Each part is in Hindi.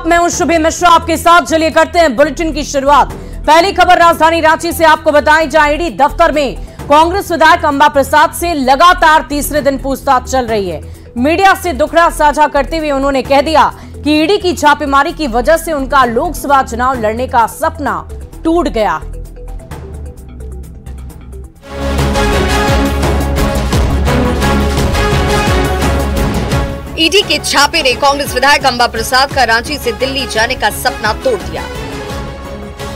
मैं हूं शुभी मिश्रा आपके साथ। चलिए करते हैं बुलेटिन की शुरुआत। पहली खबर राजधानी रांची से आपको बताएं, जहां ईडी दफ्तर में कांग्रेस विधायक अंबा प्रसाद से लगातार तीसरे दिन पूछताछ चल रही है। मीडिया से दुखड़ा साझा करते हुए उन्होंने कह दिया कि ईडी की छापेमारी की वजह से उनका लोकसभा चुनाव लड़ने का सपना टूट गया। ईडी के छापे ने कांग्रेस विधायक अंबा प्रसाद का रांची से दिल्ली जाने का सपना तोड़ दिया।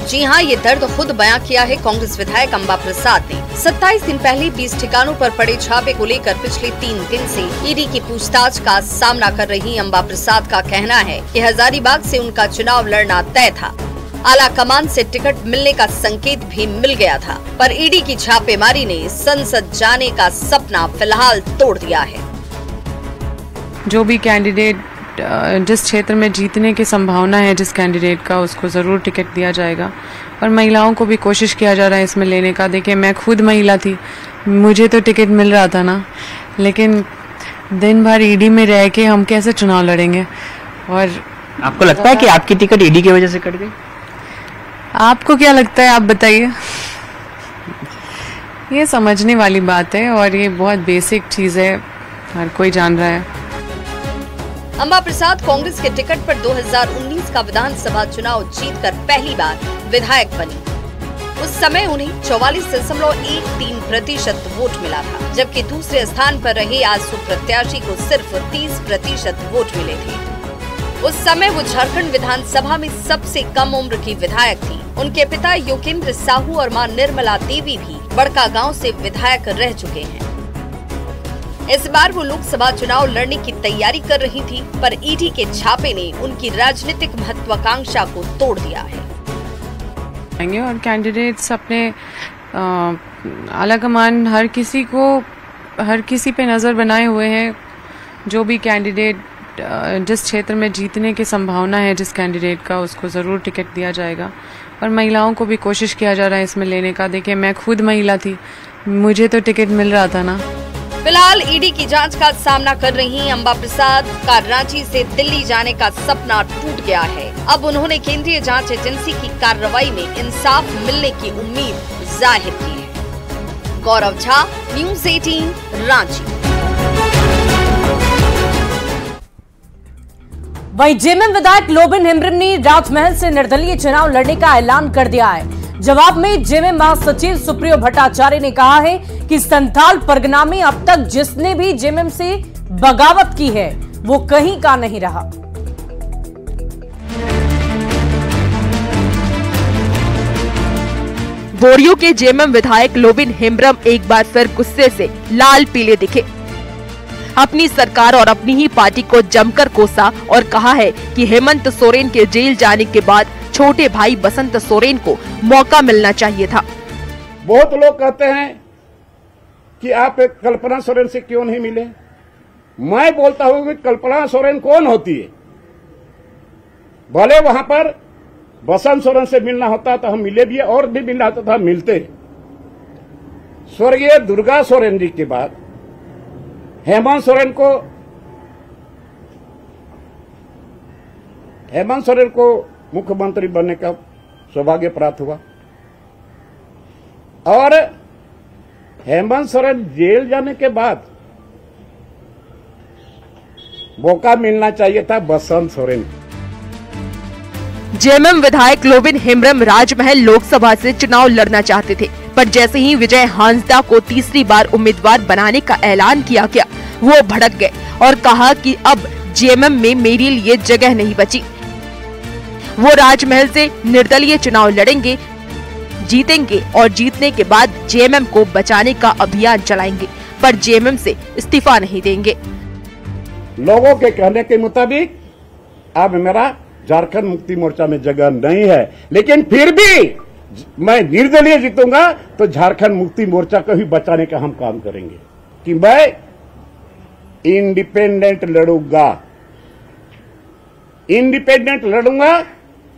जी हां, ये दर्द खुद बयां किया है कांग्रेस विधायक अंबा प्रसाद ने। 27 दिन पहले 20 ठिकानों पर पड़े छापे को लेकर पिछले 3 दिन से ईडी की पूछताछ का सामना कर रही अंबा प्रसाद का कहना है कि हजारीबाग से उनका चुनाव लड़ना तय था। आला कमान से टिकट मिलने का संकेत भी मिल गया था, पर ईडी की छापेमारी ने संसद जाने का सपना फिलहाल तोड़ दिया है। जो भी कैंडिडेट जिस क्षेत्र में जीतने की संभावना है जिस कैंडिडेट का, उसको ज़रूर टिकट दिया जाएगा। और महिलाओं को भी कोशिश किया जा रहा है इसमें लेने का। देखिए, मैं खुद महिला थी, मुझे तो टिकट मिल रहा था ना, लेकिन दिन भर ईडी में रह के हम कैसे चुनाव लड़ेंगे। और आपको लगता है कि आपकी टिकट ईडी की वजह से कट गई? आपको क्या लगता है, आप बताइए। ये समझने वाली बात है और ये बहुत बेसिक चीज़ है, हर कोई जान रहा है। अंबा प्रसाद कांग्रेस के टिकट पर 2019 का विधानसभा चुनाव जीतकर पहली बार विधायक बनी। उस समय उन्हें 44.13% वोट मिला था, जबकि दूसरे स्थान पर रहे आजसू प्रत्याशी को सिर्फ 30% वोट मिले थे। उस समय वो झारखंड विधानसभा में सबसे कम उम्र की विधायक थी। उनके पिता योगेंद्र साहू और मां निर्मला देवी भी बड़कागांव से विधायक रह चुके हैं। इस बार वो लोकसभा चुनाव लड़ने की तैयारी कर रही थी, पर ईडी के छापे ने उनकी राजनीतिक महत्वाकांक्षा को तोड़ दिया है। और कैंडिडेट्स अपने आलाकमान हर किसी पे नजर बनाए हुए हैं। जो भी कैंडिडेट जिस क्षेत्र में जीतने की संभावना है जिस कैंडिडेट का, उसको ज़रूर टिकट दिया जाएगा। और महिलाओं को भी कोशिश किया जा रहा है इसमें लेने का। देखिए, मैं खुद महिला थी, मुझे तो टिकट मिल रहा था ना। फिलहाल ईडी की जांच का सामना कर रही अंबा प्रसाद का रांची से दिल्ली जाने का सपना टूट गया है। अब उन्होंने केंद्रीय जांच एजेंसी की कार्रवाई में इंसाफ मिलने की उम्मीद जाहिर की है। गौरव झा, न्यूज़ 18, रांची। वहीं जेएमएम विधायक लोबिन हेम्ब्रम ने राजमहल से निर्दलीय चुनाव लड़ने का ऐलान कर दिया है। जवाब में जेएमएम महासचिव सुप्रियो भट्टाचार्य ने कहा है कि संथाल परगना में अब तक जिसने भी जेएमएम से बगावत की है वो कहीं का नहीं रहा। बोरियो के जेएमएम विधायक लोबिन हेम्ब्रम एक बार फिर गुस्से से लाल पीले दिखे। अपनी सरकार और अपनी ही पार्टी को जमकर कोसा और कहा है कि हेमंत सोरेन के जेल जाने के बाद छोटे भाई बसंत सोरेन को मौका मिलना चाहिए था। बहुत लोग कहते हैं कि आप कल्पना सोरेन से क्यों नहीं मिले। मैं बोलता हूं कि कल्पना सोरेन कौन होती है। भले वहां पर बसंत सोरेन से मिलना होता तो हम मिले भी, और भी मिलना होता था, मिलते। स्वर्गीय दुर्गा सोरेन जी के बाद हेमंत सोरेन को मुख्यमंत्री बनने का सौभाग्य प्राप्त हुआ। और हेमंत सोरेन जेल जाने के बाद मौका मिलना चाहिए था बसंत सोरेन। जेएमएम विधायक लोबिन हेम्ब्रम राजमहल लोकसभा से चुनाव लड़ना चाहते थे, पर जैसे ही विजय हांसदा को तीसरी बार उम्मीदवार बनाने का ऐलान किया गया, वो भड़क गए और कहा कि अब जेएमएम में मेरे लिए जगह नहीं बची। वो राजमहल से निर्दलीय चुनाव लड़ेंगे, जीतेंगे और जीतने के बाद जेएमएम को बचाने का अभियान चलाएंगे, पर जेएमएम से इस्तीफा नहीं देंगे। लोगों के कहने के मुताबिक अब मेरा झारखंड मुक्ति मोर्चा में जगह नहीं है, लेकिन फिर भी मैं निर्दलीय जीतूंगा तो झारखंड मुक्ति मोर्चा को भी बचाने का हम काम करेंगे कि मैं इंडिपेंडेंट लड़ूंगा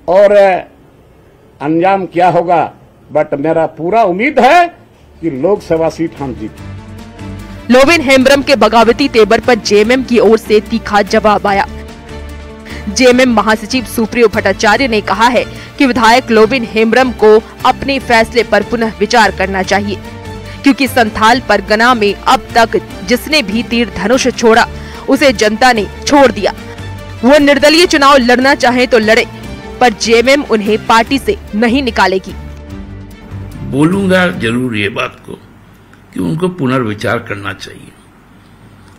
और अंजाम क्या होगा, बट मेरा पूरा उम्मीद है कि लोकसभा सीट हम जीतें। लोबिन हेम्ब्रम के बगावती तेवर पर जेएमएम की ओर से तीखा जवाब आया। जेएमएम महासचिव सुप्रियो भट्टाचार्य ने कहा है कि विधायक लोबिन हेम्ब्रम को अपने फैसले पर पुनः विचार करना चाहिए, क्योंकि संथाल परगना में अब तक जिसने भी तीर धनुष छोड़ा उसे जनता ने छोड़ दिया। वो निर्दलीय चुनाव लड़ना चाहे तो लड़े, पर जेएमएम उन्हें पार्टी से नहीं निकालेगी। बोलूंगा जरूर ये बात को कि उनको पुनर्विचार करना चाहिए,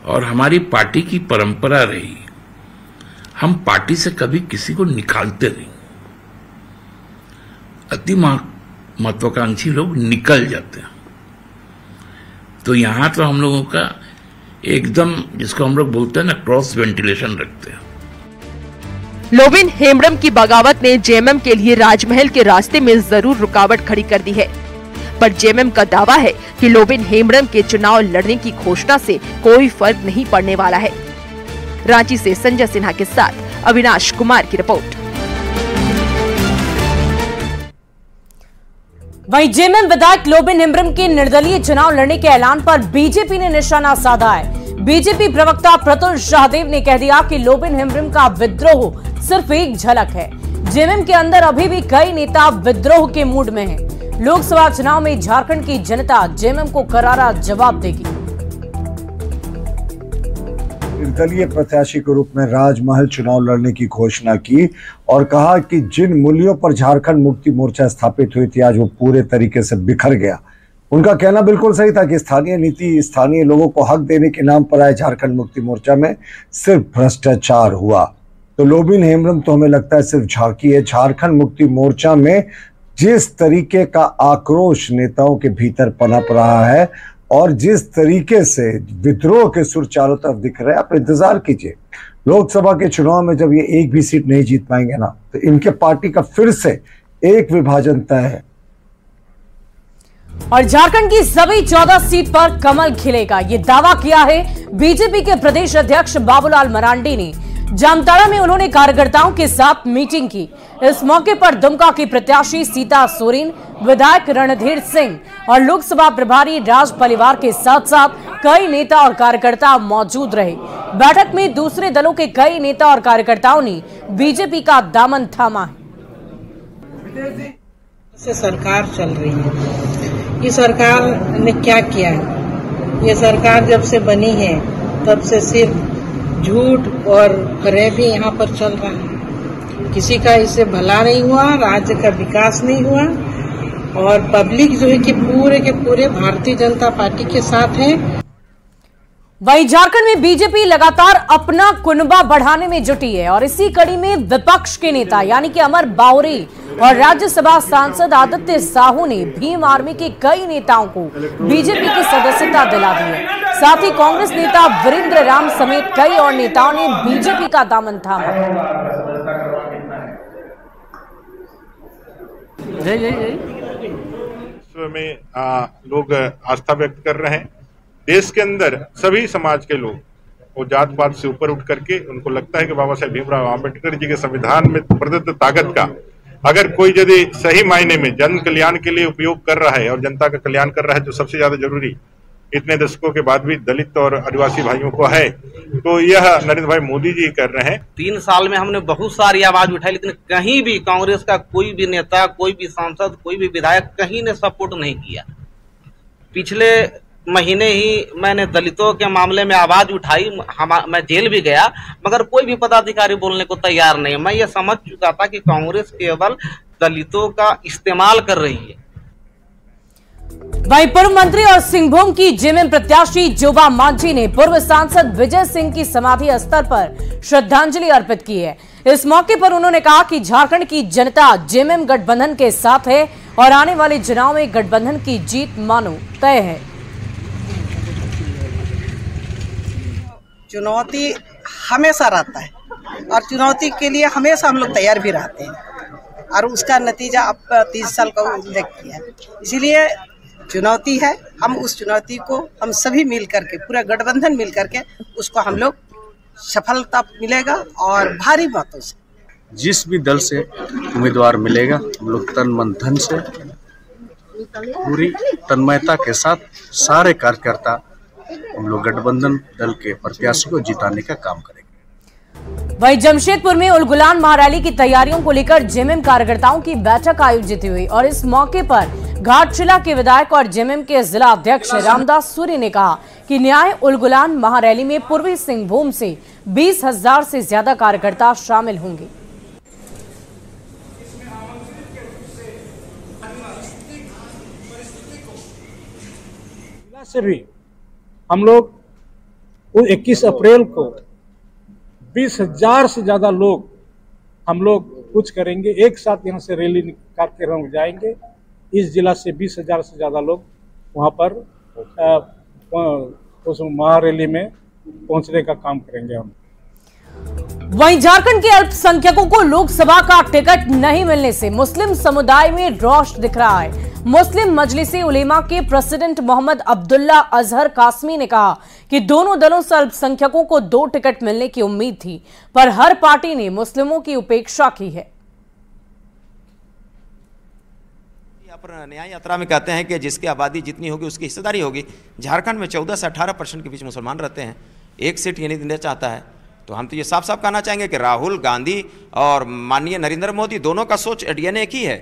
और हमारी पार्टी की परंपरा रही, हम पार्टी से कभी किसी को निकालते नहीं। अति महत्वाकांक्षी लोग निकल जाते हैं, तो यहां तो हम लोगों का एकदम, जिसको हम लोग बोलते हैं ना, क्रॉस वेंटिलेशन रखते हैं। लोबिन हेम्ब्रम की बगावत ने जेएमएम के लिए राजमहल के रास्ते में जरूर रुकावट खड़ी कर दी है, पर जेएमएम का दावा है कि लोबिन हेम्ब्रम के चुनाव लड़ने की घोषणा से कोई फर्क नहीं पड़ने वाला है। रांची से संजय सिन्हा के साथ अविनाश कुमार की रिपोर्ट। वहीं जेएमएम विधायक लोबिन हेम्ब्रम के निर्दलीय चुनाव लड़ने के ऐलान पर बीजेपी ने निशाना साधा है। बीजेपी प्रवक्ता प्रतुल शाहदेव ने कह दिया कि लोबिन हेम्ब्रम का विद्रोह सिर्फ एक झलक है। जेएमएम के अंदर अभी भी कई नेता विद्रोह के मूड में हैं। लोकसभा चुनाव में झारखंड की जनता जेएमएम को करारा जवाब देगी। निर्दलीय प्रत्याशी के रूप में राजमहल चुनाव लड़ने की घोषणा की और कहा कि जिन मूल्यों पर झारखंड मुक्ति मोर्चा स्थापित हुई थी, आज वो पूरे तरीके से बिखर गया। उनका कहना बिल्कुल सही था कि स्थानीय नीति, स्थानीय लोगों को हक देने के नाम पर आए झारखंड मुक्ति मोर्चा में सिर्फ भ्रष्टाचार हुआ। तो लोबिन हेम्ब्रम तो हमें लगता है सिर्फ झांकी है। झारखंड मुक्ति मोर्चा में जिस तरीके का आक्रोश नेताओं के भीतर पनप रहा है और जिस तरीके से विद्रोह के सुर चारों तरफ दिख रहे हैं, आप इंतजार कीजिए लोकसभा के चुनाव में जब ये एक भी सीट नहीं जीत पाएंगे ना, तो इनके पार्टी का फिर से एक विभाजन तय है और झारखंड की सभी 14 सीट पर कमल खिलेगा, ये दावा किया है बीजेपी के प्रदेश अध्यक्ष बाबूलाल मरांडी ने। जामताड़ा में उन्होंने कार्यकर्ताओं के साथ मीटिंग की। इस मौके पर दुमका की प्रत्याशी सीता सोरेन, विधायक रणधीर सिंह और लोकसभा प्रभारी राज परिवार के साथ साथ कई नेता और कार्यकर्ता मौजूद रहे। बैठक में दूसरे दलों के कई नेता और कार्यकर्ताओं ने बीजेपी का दामन थामा है। से सरकार चल रही है, ये सरकार ने क्या किया है? ये सरकार जब से बनी है तब से सिर्फ झूठ और फरेब भी यहाँ पर चल रहा है। किसी का इससे भला नहीं हुआ, राज्य का विकास नहीं हुआ और पब्लिक जो है कि पूरे के पूरे भारतीय जनता पार्टी के साथ है। वहीं झारखंड में बीजेपी लगातार अपना कुनबा बढ़ाने में जुटी है और इसी कड़ी में विपक्ष के नेता यानी कि अमर बावरी और राज्यसभा सांसद आदित्य साहू ने भीम आर्मी के कई नेताओं को बीजेपी की सदस्यता दिला दी है। साथ ही कांग्रेस नेता वीरेंद्र राम समेत कई और नेताओं ने बीजेपी का दामन थामा। में लोग आस्था व्यक्त कर रहे हैं। देश के अंदर सभी समाज के लोग वो जात पात से ऊपर उठ करके उनको लगता है कि बाबा साहेब भीमराव आम्बेडकर जी के संविधान में प्रदत्त ताकत का अगर कोई यदि सही मायने में जन कल्याण के लिए उपयोग कर रहा है और जनता का कल्याण कर रहा है, तो सबसे ज्यादा जरूरी इतने दशकों के बाद भी दलित और आदिवासी भाइयों को है, तो यह नरेंद्र भाई मोदी जी कर रहे हैं। 3 साल में हमने बहुत सारी आवाज उठाई, लेकिन कहीं भी कांग्रेस का कोई भी नेता, कोई भी सांसद, कोई भी विधायक कहीं ने सपोर्ट नहीं किया। पिछले महीने ही मैंने दलितों के मामले में आवाज उठाई, मैं जेल भी गया, मगर कोई भी पदाधिकारी बोलने को तैयार नहीं। मैं ये समझ चुका था कि कांग्रेस केवल दलितों का इस्तेमाल कर रही है। वहीं पूर्व मंत्री और सिंहभूम की जेएमएम प्रत्याशी जोबा मांझी ने पूर्व सांसद विजय सिंह की समाधि स्थल पर श्रद्धांजलि अर्पित की है। इस मौके पर उन्होंने कहा कि झारखंड की जनता जेएमएम गठबंधन के साथ है और आने वाले चुनाव में गठबंधन की जीत मानो तय है। चुनौती हमेशा रहता है और चुनौती के लिए हमेशा हम लोग तैयार भी रहते हैं और उसका नतीजा अब 30 साल का उल्लेख किया है। इसीलिए चुनौती है, हम उस चुनौती को हम सभी मिल करके, पूरा गठबंधन मिल करके उसको हम लोग सफलता मिलेगा और भारी बातों से जिस भी दल से उम्मीदवार मिलेगा हम लोग तन मन धन से पूरी तन्मयता के साथ सारे कार्यकर्ता हम लोग गठबंधन दल के प्रत्याशी को जिताने का काम करेंगे। वहीं जमशेदपुर में उल गुलान महारैली की तैयारियों को लेकर जेएमएम कार्यकर्ताओं की बैठक आयोजित हुई और इस मौके पर घाटशिला के विधायक और जेएमएम के जिला अध्यक्ष रामदास सूर्य ने कहा कि न्याय उल गुलान महारैली में पूर्वी सिंहभूम से 20,000 से ज्यादा कार्यकर्ता शामिल होंगे। से भी हम लोग 21 अप्रैल को 20,000 से ज्यादा लोग हम लोग कुछ करेंगे, एक साथ यहाँ से रैली निकाल के हम जाएंगे। इस जिला से 20,000 से ज्यादा लोग वहाँ पर उस महारैली में पहुँचने का काम करेंगे हम। वहीं झारखंड के अल्पसंख्यकों को लोकसभा का टिकट नहीं मिलने से मुस्लिम समुदाय में रोष दिख रहा है। मुस्लिम मजलिसे उलेमा के प्रेसिडेंट मोहम्मद अब्दुल्ला अजहर कासमी ने कहा कि दोनों दलों से अल्पसंख्यकों को 2 टिकट मिलने की उम्मीद थी, पर हर पार्टी ने मुस्लिमों की उपेक्षा की है। न्याय यात्रा में कहते हैं कि जिसकी आबादी जितनी होगी उसकी हिस्सेदारी होगी। झारखंड में 14 से 18% के बीच मुसलमान रहते हैं, 1 सीट ये नहीं देना चाहता है। तो हम तो ये साफ साफ कहना चाहेंगे कि राहुल गांधी और माननीय नरेंद्र मोदी दोनों का सोच डीएनए एक ही है।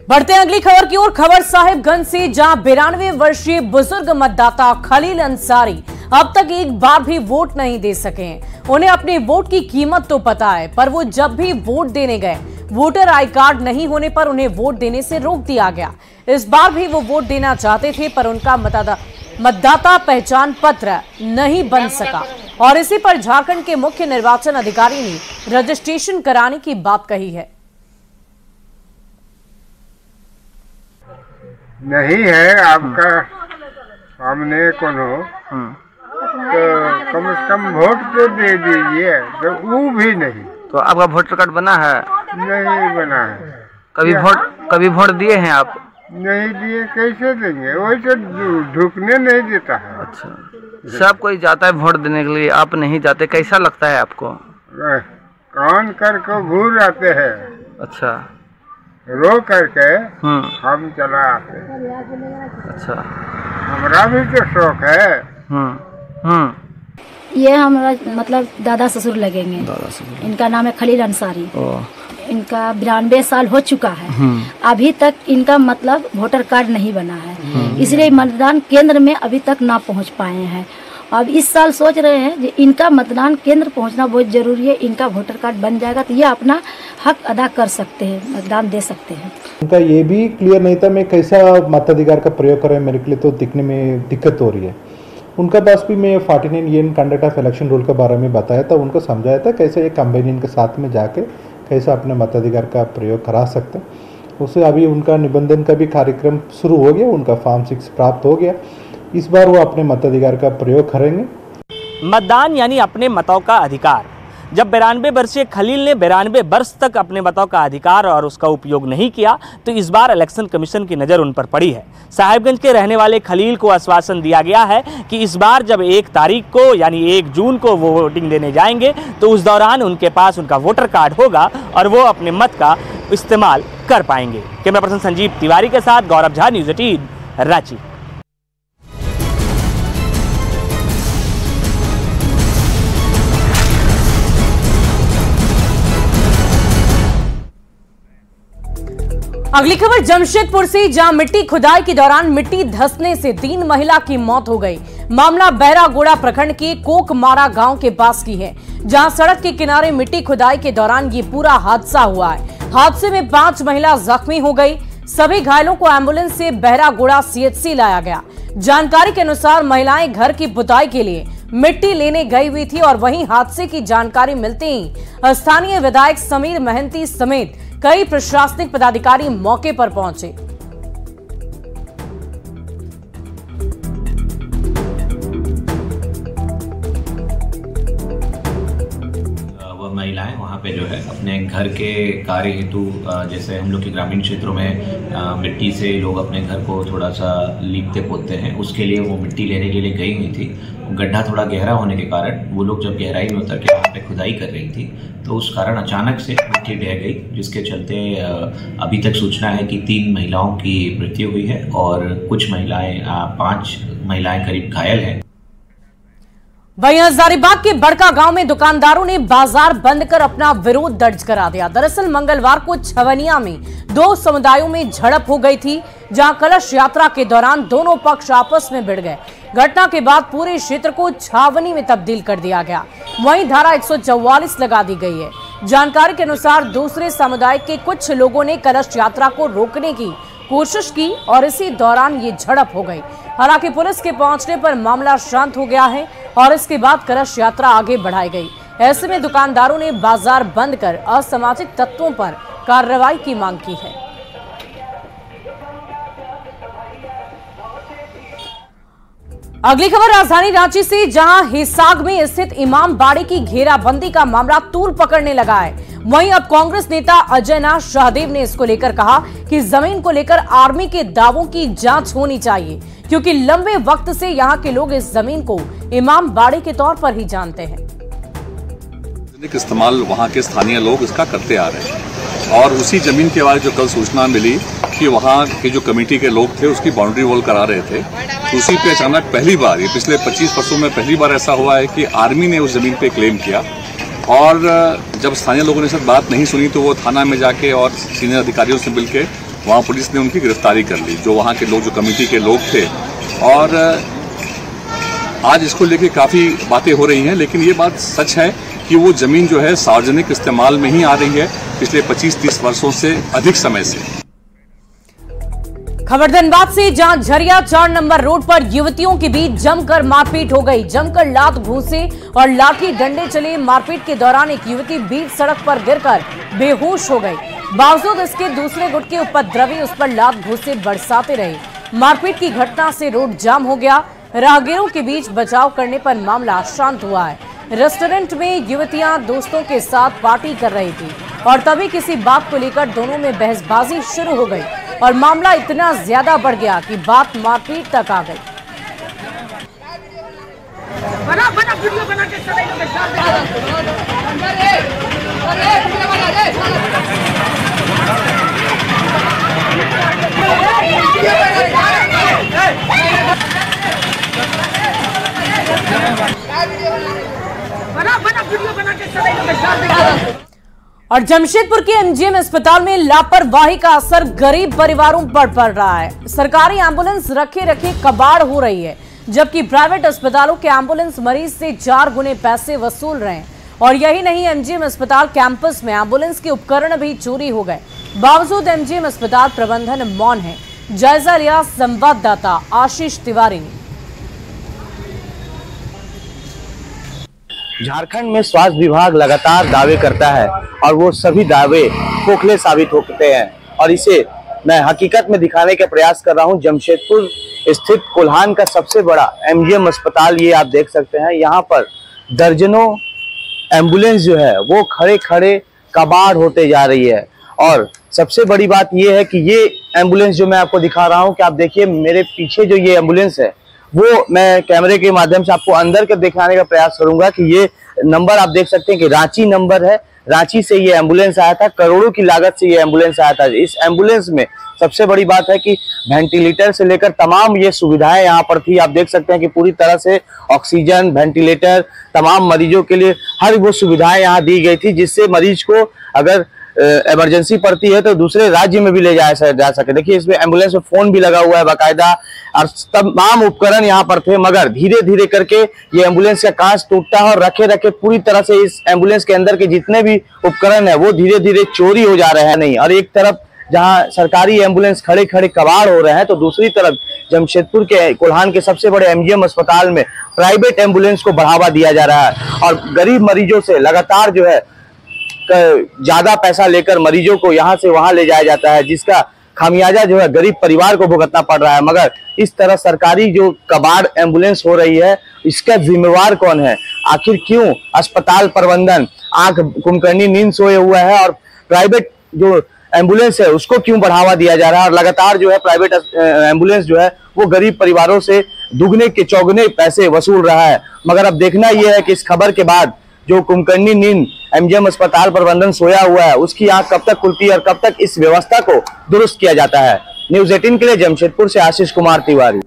बढ़ते हैं अगली खबर की ओर। खबर साहिबगंज से, जहां 92 वर्षीय बुजुर्ग मतदाता खलील अंसारी अब तक एक बार भी वोट नहीं दे सके हैं। उन्हें अपने वोट की कीमत तो पता है, पर वो जब भी वोट देने गए वोटर आई कार्ड नहीं होने पर उन्हें वोट देने से रोक दिया गया। इस बार भी वो वोट देना चाहते थे, पर उनका मतदाता पहचान पत्र नहीं बन सका और इसी पर झारखंड के मुख्य निर्वाचन अधिकारी ने रजिस्ट्रेशन कराने की बात कही है। नहीं है आपका सामने कौन हो तो कम से कम वोट तो दे दीजिए, तो वो भी नहीं। तो आपका वोटर कार्ड बना है? नहीं बना है। कभी वोट दिए हैं आप? नहीं दिए, कैसे देंगे? वैसे ढुकने नहीं देता है। अच्छा, सब कोई जाता है वोट देने के लिए, आप नहीं जाते, कैसा लगता है आपको? कान करके घूर आते हैं। अच्छा, रो करके हम चला आते। अच्छा, हमारा भी तो शौक है। ये हमारा मतलब दादा ससुर लगेंगे। इनका नाम है खलील अंसारी। इनका 92 साल हो चुका है, अभी तक इनका मतलब वोटर कार्ड नहीं बना है, इसलिए मतदान केंद्र में अभी तक ना पहुंच पाए हैं। अब इस साल सोच रहे हैं कि इनका मतदान केंद्र पहुंचना बहुत जरूरी है। इनका वोटर कार्ड बन जाएगा तो ये अपना हक अदा कर सकते हैं, मतदान दे सकते हैं। उनका ये भी क्लियर नहीं था मैं कैसा मताधिकार का प्रयोग करें, मेरे के लिए तो दिखने में दिक्कत हो रही है। उनका पास भी मैं 49 ईएन कंडक्ट ऑफ इलेक्शन रूल के बारे में बताया था, उनको समझाया था कैसे ये कंपेनियन के साथ में जाके कैसे अपने मताधिकार का प्रयोग करा सकते हैं। उससे अभी उनका निबंधन का भी कार्यक्रम शुरू हो गया, उनका फॉर्म 6 प्राप्त हो गया। इस बार वो अपने मताधिकार का प्रयोग करेंगे। मतदान यानी अपने मतों का अधिकार। जब 92 वर्षीय खलील ने 92 वर्ष तक अपने मतों का अधिकार और उसका उपयोग नहीं किया, तो इस बार इलेक्शन कमीशन की नज़र उन पर पड़ी है। साहिबगंज के रहने वाले खलील को आश्वासन दिया गया है कि इस बार जब 1 तारीख को यानी 1 जून को वो वोटिंग देने जाएंगे तो उस दौरान उनके पास उनका वोटर कार्ड होगा और वो अपने मत का इस्तेमाल कर पाएंगे। कैमरा पर्सन संजीव तिवारी के साथ गौरव झा, न्यूज़ 18 रांची। अगली खबर जमशेदपुर से, जहां मिट्टी खुदाई के दौरान मिट्टी धंसने से 3 महिला की मौत हो गई। मामला बैरागोड़ा प्रखंड के कोकमारा गांव के पास की है, जहां सड़क के किनारे मिट्टी खुदाई के दौरान ये पूरा हादसा हुआ है। हादसे में 5 महिला जख्मी हो गई। सभी घायलों को एम्बुलेंस से बैरागोड़ा सीएचसी लाया गया। जानकारी के अनुसार महिलाएं घर की पुताई के लिए मिट्टी लेने गई हुई थी और वहीं हादसे की जानकारी मिलते ही स्थानीय विधायक समीर महंती समेत कई प्रशासनिक पदाधिकारी मौके पर पहुंचे। महिलाएं वहाँ पे जो है अपने घर के कार्य हेतु, जैसे हम लोग के ग्रामीण क्षेत्रों में मिट्टी से लोग अपने घर को थोड़ा सा लीपते पोतते हैं, उसके लिए वो मिट्टी लेने के लिए गई हुई थी। गड्ढा थोड़ा गहरा होने के कारण वो लोग जब गहराई में उतर के वहाँ पे खुदाई कर रही थी तो उस कारण अचानक से मिट्टी ढह गई, जिसके चलते अभी तक सूचना है कि 3 महिलाओं की मृत्यु हुई है और कुछ महिलाएं 5 महिलाएं करीब घायल हैं। वहीं हजारीबाग के बड़का गांव में दुकानदारों ने बाजार बंद कर अपना विरोध दर्ज करा दिया। दरअसल मंगलवार को छवनिया में दो समुदायों में झड़प हो गई थी, जहां कलश यात्रा के दौरान दोनों पक्ष आपस में भिड़ गए। घटना के बाद पूरे क्षेत्र को छावनी में तब्दील कर दिया गया। वहीं धारा 144 लगा दी गई है। जानकारी के अनुसार दूसरे समुदाय के कुछ लोगों ने कलश यात्रा को रोकने की कोशिश की और इसी दौरान ये झड़प हो गई। हालांकि पुलिस के पहुंचने पर मामला शांत हो गया है और इसके बाद कलश यात्रा आगे बढ़ाई गई। ऐसे में दुकानदारों ने बाजार बंद कर असामाजिक तत्वों पर कार्रवाई की मांग की है। अगली खबर राजधानी रांची से, जहां हिसाग में स्थित इमाम बाड़ी की घेराबंदी का मामला तूल पकड़ने लगा है। वहीं अब कांग्रेस नेता अजय नाथ शाहदेव ने इसको लेकर कहा कि जमीन को लेकर आर्मी के दावों की जांच होनी चाहिए, क्योंकि लंबे वक्त से यहां के लोग इस जमीन को इमाम बाड़ी के तौर पर ही जानते हैं। इस्तेमाल वहां के स्थानीय लोग इसका करते आ रहे हैं और उसी जमीन के बारे जो कल सूचना मिली कि वहाँ के जो कमेटी के लोग थे उसकी बाउंड्री वॉल करा रहे थे, तो उसी पे अचानक पहली बार, ये पिछले 25 वर्षों में पहली बार ऐसा हुआ है कि आर्मी ने उस जमीन पे क्लेम किया। और जब स्थानीय लोगों ने सब बात नहीं सुनी तो वो थाना में जाके और सीनियर अधिकारियों से मिलके वहाँ पुलिस ने उनकी गिरफ्तारी कर ली, जो वहाँ के लोग, जो कमेटी के लोग थे। और आज इसको लेके काफ़ी बातें हो रही हैं, लेकिन ये बात सच है कि वो जमीन जो है सार्वजनिक इस्तेमाल में ही आ रही है पिछले 25-30 वर्षों से अधिक समय से। खबर धनबाद से, जहां झरिया 4 नंबर रोड पर युवतियों के बीच जमकर मारपीट हो गई। जमकर लात घूंसे और लाठी डंडे चले। मारपीट के दौरान एक युवती बीच सड़क पर गिरकर बेहोश हो गई। बावजूद इसके दूसरे गुट के उपद्रवी उस पर लात घूंसे बरसाते रहे। मारपीट की घटना से रोड जाम हो गया। राहगीरों के बीच बचाव करने पर मामला शांत हुआ है। रेस्टोरेंट में युवतियां दोस्तों के साथ पार्टी कर रही थी और तभी किसी बात को लेकर दोनों में बहसबाजी शुरू हो गई और मामला इतना ज्यादा बढ़ गया कि बात मारपीट तक आ गई। और जमशेदपुर के एमजीएम अस्पताल में लापरवाही का असर गरीब परिवारों पर पड़ रहा है। सरकारी एम्बुलेंस रखे रखे कबाड़ हो रही है, जबकि प्राइवेट अस्पतालों के एम्बुलेंस मरीज से 4 गुने पैसे वसूल रहे हैं। और यही नहीं, एमजीएम अस्पताल कैंपस में एम्बुलेंस के उपकरण भी चोरी हो गए। बावजूद एमजीएम अस्पताल प्रबंधन मौन है। जायजा लिया संवाददाता आशीष तिवारी ने। झारखंड में स्वास्थ्य विभाग लगातार दावे करता है और वो सभी दावे खोखले साबित होते हैं और इसे मैं हकीकत में दिखाने का प्रयास कर रहा हूं। जमशेदपुर स्थित कोल्हान का सबसे बड़ा एमजीएम अस्पताल, ये आप देख सकते हैं। यहाँ पर दर्जनों एम्बुलेंस जो है वो खड़े खड़े कबाड़ होते जा रही है। और सबसे बड़ी बात ये है कि ये एम्बुलेंस जो मैं आपको दिखा रहा हूँ, कि आप देखिए मेरे पीछे जो ये एम्बुलेंस है, वो मैं कैमरे के माध्यम से आपको अंदर के दिखाने का प्रयास करूंगा कि ये नंबर आप देख सकते हैं कि रांची नंबर है। रांची से ये एम्बुलेंस आया था, करोड़ों की लागत से ये एम्बुलेंस आया था। इस एम्बुलेंस में सबसे बड़ी बात है कि वेंटिलेटर से लेकर तमाम ये सुविधाएं यहाँ पर थी। आप देख सकते हैं कि पूरी तरह से ऑक्सीजन, वेंटिलेटर, तमाम मरीजों के लिए हर वो सुविधाएं यहाँ दी गई थी, जिससे मरीज को अगर इमरजेंसी पड़ती है तो दूसरे राज्य में भी ले जा सके। देखिए इसमें एम्बुलेंस में फोन भी लगा हुआ है बाकायदा और तमाम उपकरण यहाँ पर थे। मगर धीरे धीरे करके ये एम्बुलेंस का कांच टूटता है और रखे रखे पूरी तरह से इस एम्बुलेंस के अंदर के जितने भी उपकरण है वो धीरे धीरे चोरी हो जा रहे हैं। नहीं, और एक तरफ जहाँ सरकारी एम्बुलेंस खड़े खड़े कबाड़ हो रहे हैं, तो दूसरी तरफ जमशेदपुर के कोल्हान के सबसे बड़े एमजीएम अस्पताल में प्राइवेट एम्बुलेंस को बढ़ावा दिया जा रहा है और गरीब मरीजों से लगातार जो है ज्यादा पैसा लेकर मरीजों को यहाँ से वहां ले जाया जाता है, जिसका खामियाजा जो है गरीब परिवार को भुगतना पड़ रहा है। मगर इस तरह सरकारी जो कबाड़ एम्बुलेंस हो रही है, इसका जिम्मेवार कौन है? आखिर क्यों अस्पताल प्रबंधन आंख कुंभकर्णी नींद सोए हुआ है और प्राइवेट जो एम्बुलेंस है उसको क्यों बढ़ावा दिया जा रहा है? और लगातार जो है प्राइवेट एम्बुलेंस जो है वो गरीब परिवारों से दुगने के चौगुने पैसे वसूल रहा है। मगर अब देखना यह है कि इस खबर के बाद जो कुंभकर्णी नींद एमजीएम अस्पताल प्रबंधन सोया हुआ है, उसकी आंख कब तक खुलती है और कब तक इस व्यवस्था को दुरुस्त किया जाता है। न्यूज़ 18 के लिए जमशेदपुर से आशीष कुमार तिवारी।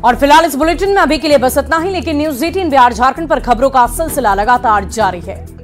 और फिलहाल इस बुलेटिन में अभी के लिए बस इतना ही, लेकिन न्यूज़ 18 बिहार झारखंड पर खबरों का सिलसिला लगातार जारी है।